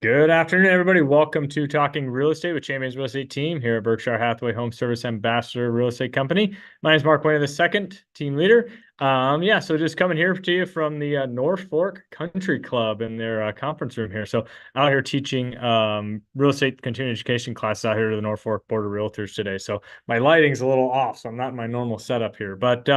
Good afternoon, everybody. Welcome to Talking Real Estate with Champions Real Estate Team here at Berkshire Hathaway Home Service Ambassador Real Estate Company. My name is Mark Wehner, the second team leader. So just coming here to you from the North Fork Country Club in their conference room here. So out here teaching real estate continuing education classes out here to the North Fork Board of Realtors today. So my lighting's a little off, so I'm not in my normal setup here. But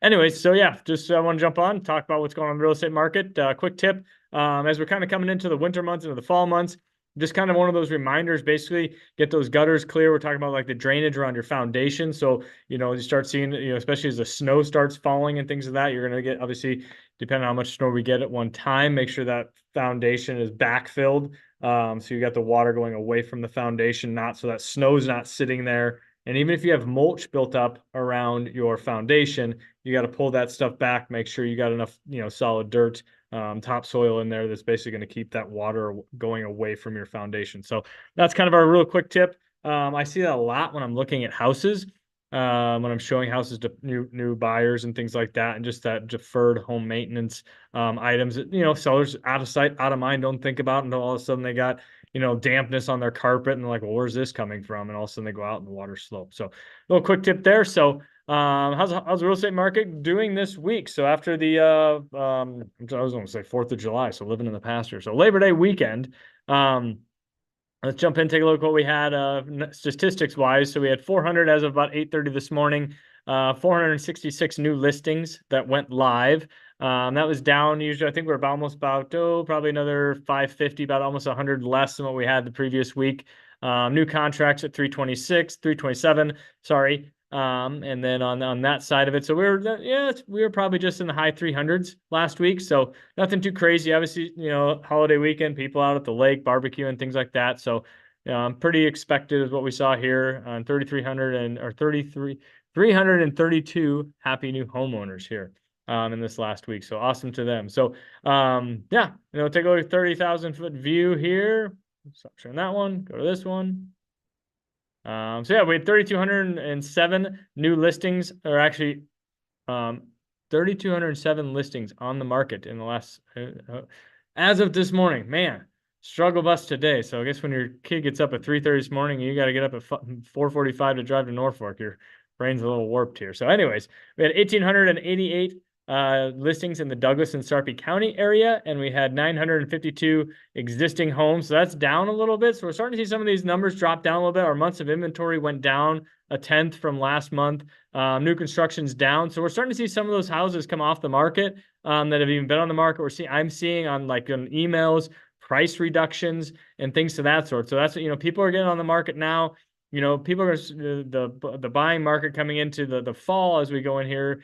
anyways, so yeah, just want to jump on, talk about what's going on in the real estate market. Quick tip. As we're kind of coming into the winter months, into the fall months, just kind of one of those reminders, basically get those gutters clear. We're talking about like the drainage around your foundation. So, you start seeing, especially as the snow starts falling and things of that, you're going to get, obviously, depending on how much snow we get at one time, make sure that foundation is backfilled. So you got the water going away from the foundation, not so that snow's not sitting there. And even if you have mulch built up around your foundation, you got to pull that stuff back, make sure you got enough, solid dirt, topsoil in there that's basically going to keep that water going away from your foundation. So that's kind of our real quick tip. I see that a lot when I'm looking at houses, when I'm showing houses to new buyers and things like that, and just that deferred home maintenance items that, sellers out of sight, out of mind, don't think about until all of a sudden they got, dampness on their carpet and they're like, well, where's this coming from? And all of a sudden they go out and the water slopes. So a little quick tip there. So how's the real estate market doing this week? So after the I was going to say 4th of July, so living in the past here. So Labor Day weekend, let's jump in, take a look at what we had statistics wise. So we had 400 as of about 8:30 this morning, 466 new listings that went live. That was down. Usually, I think we're probably another 550, about almost 100 less than what we had the previous week. New contracts at 327, sorry. And then on that side of it, so we were probably just in the high 300s last week. So nothing too crazy. Obviously, holiday weekend, people out at the lake, barbecue and things like that. So pretty expected is what we saw here on 332 happy new homeowners here in this last week. So awesome to them. So take a look at 30,000-foot view here. Stop sharing that one. Go to this one. We had 3,207 new listings, or actually 3,207 listings on the market in the last, as of this morning. Man, struggle bus today. So I guess when your kid gets up at 3:30 this morning, you got to get up at 4:45 to drive to Norfolk. Your brain's a little warped here. So anyways, we had 1,888 listings in the Douglas and Sarpy County area, and we had 952 existing homes. So that's down a little bit. So we're starting to see some of these numbers drop down a little bit. Our months of inventory went down a tenth from last month. New construction's down. So we're starting to see some of those houses come off the market that have even been on the market. I'm seeing on emails, price reductions and things to that sort. So that's what, people are getting on the market now. People are the buying market coming into the fall as we go in here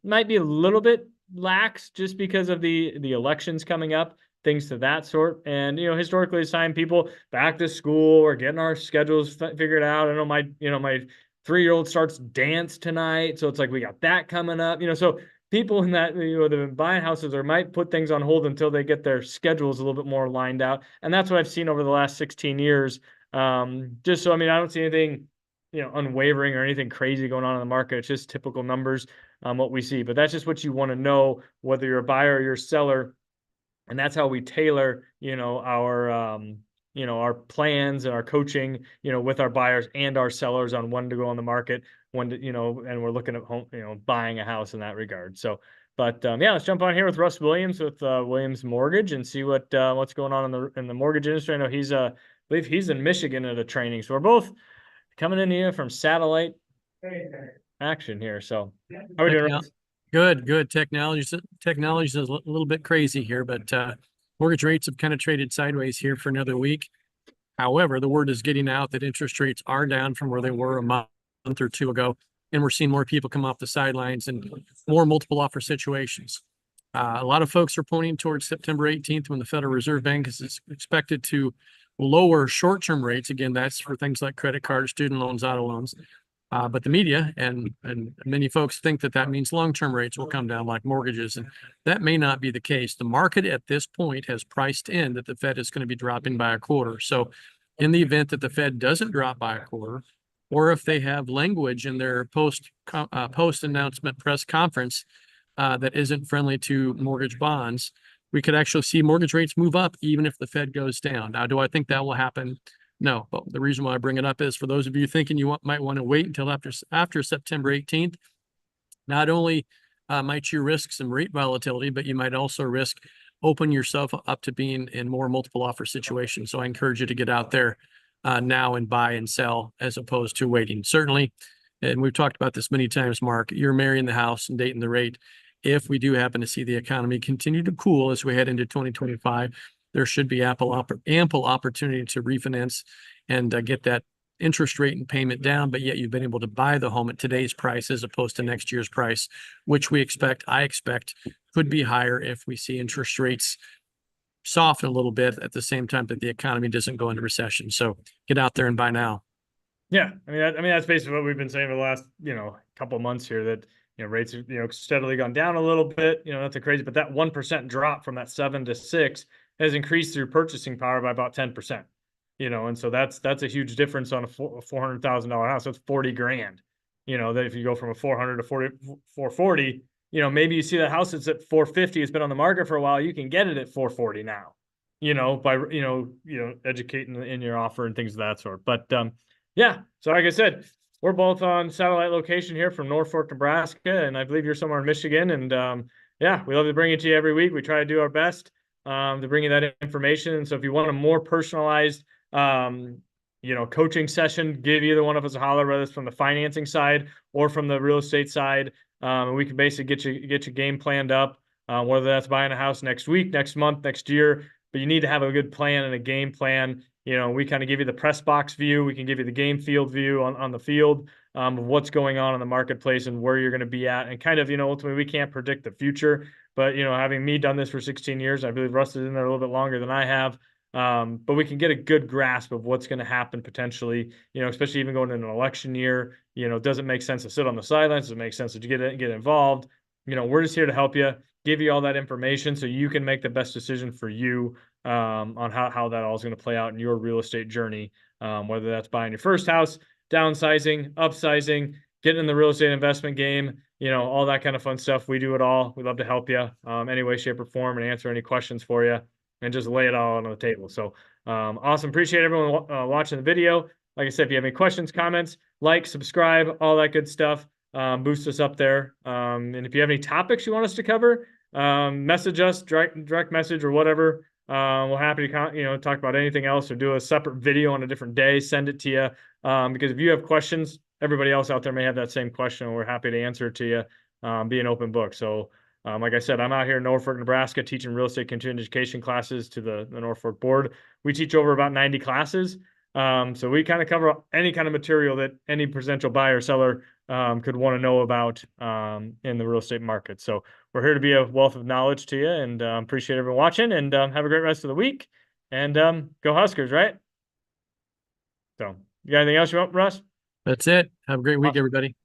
might be a little bit lax just because of the elections coming up, things to that sort. And historically, it's time people back to school or getting our schedules figured out. I know my 3-year-old starts dance tonight, so it's like we got that coming up. So people in that that have been buying houses or might put things on hold until they get their schedules a little bit more lined out. And that's what I've seen over the last 16 years. I don't see anything, unwavering or anything crazy going on in the market. It's just typical numbers, what we see. But that's just what you want to know, whether you're a buyer or you're a seller. And that's how we tailor, our plans and our coaching, with our buyers and our sellers on when to go on the market, when to, and we're looking at home, buying a house in that regard. So, but let's jump on here with Russ Williams with Williams Mortgage and see what's going on in the mortgage industry. I know I believe he's in Michigan at a training. So we're both coming in here from satellite action here. So how are we doing, Russ? Good. Technology is a little bit crazy here, but mortgage rates have kind of traded sideways here for another week. However, the word is getting out that interest rates are down from where they were a month or two ago, and we're seeing more people come off the sidelines and more multiple offer situations. A lot of folks are pointing towards September 18th when the Federal Reserve Bank is expected to lower short-term rates. Again, that's for things like credit cards, student loans, auto loans. But the media and many folks think that means long-term rates will come down like mortgages, and that may not be the case. The market at this point has priced in that the Fed is going to be dropping by a quarter. So in the event that the Fed doesn't drop by a quarter, or if they have language in their post-announcement press conference that isn't friendly to mortgage bonds, we could actually see mortgage rates move up even if the Fed goes down. Now, do I think that will happen? No, but the reason why I bring it up is for those of you thinking you might want to wait until after September 18th, not only might you risk some rate volatility, but you might also risk open yourself up to being in more multiple offer situations. So I encourage you to get out there now and buy and sell as opposed to waiting. Certainly, and we've talked about this many times, Mark, you're marrying the house and dating the rate. If we do happen to see the economy continue to cool as we head into 2025, there should be ample opportunity to refinance and get that interest rate and payment down, but yet you've been able to buy the home at today's price as opposed to next year's price, which I expect could be higher if we see interest rates soften a little bit at the same time that the economy doesn't go into recession. So get out there and buy now. Yeah, I mean, that's basically what we've been saying for the last, couple of months here, that, rates have, steadily gone down a little bit, nothing crazy, but that 1% drop from that 7 to 6 has increased your purchasing power by about 10%, and so that's a huge difference on a $400,000 house. That's 40 grand, that if you go from a 400 to 440, maybe you see that house that's at 450, it's been on the market for a while, you can get it at 440 now, by, educating in your offer and things of that sort. But, yeah, so like I said, we're both on satellite location here from Norfolk, Nebraska, and I believe you're somewhere in Michigan. And yeah, we love to bring it to you every week. We try to do our best to bring you that information. And so if you want a more personalized, coaching session, give either one of us a holler, whether it's from the financing side or from the real estate side. We can basically get your game planned up, whether that's buying a house next week, next month, next year. But you need to have a good plan and a game plan. We kind of give you the press box view. We can give you the game field view on the field of what's going on in the marketplace and where you're going to be at. And kind of, ultimately, we can't predict the future. But, having me done this for 16 years, I believe Russ is in there a little bit longer than I have. But we can get a good grasp of what's going to happen potentially, especially even going into an election year. Does it make sense to sit on the sidelines? Does it make sense to get involved? We're just here to help you, give you all that information so you can make the best decision for you on how that all is going to play out in your real estate journey, whether that's buying your first house, downsizing, upsizing, getting in the real estate investment game, all that kind of fun stuff. We do it all. We love to help you any way, shape, or form and answer any questions for you and just lay it all on the table. So awesome. Appreciate everyone watching the video. Like I said, if you have any questions, comments, like, subscribe, all that good stuff. Boost us up there. And if you have any topics you want us to cover, message us, direct message or whatever. We're happy to talk about anything else or do a separate video on a different day. Send it to you because if you have questions, everybody else out there may have that same question. And we're happy to answer it to you. Be an open book. So like I said, I'm out here in Norfolk, Nebraska, teaching real estate continuing education classes to the Norfolk board. We teach over about 90 classes. So we kind of cover any kind of material that any potential buyer or seller could want to know about in the real estate market. So we're here to be a wealth of knowledge to you, and appreciate everyone watching, and have a great rest of the week, and go Huskers, right? So you got anything else you want, Russ? That's it. Have a great week, everybody.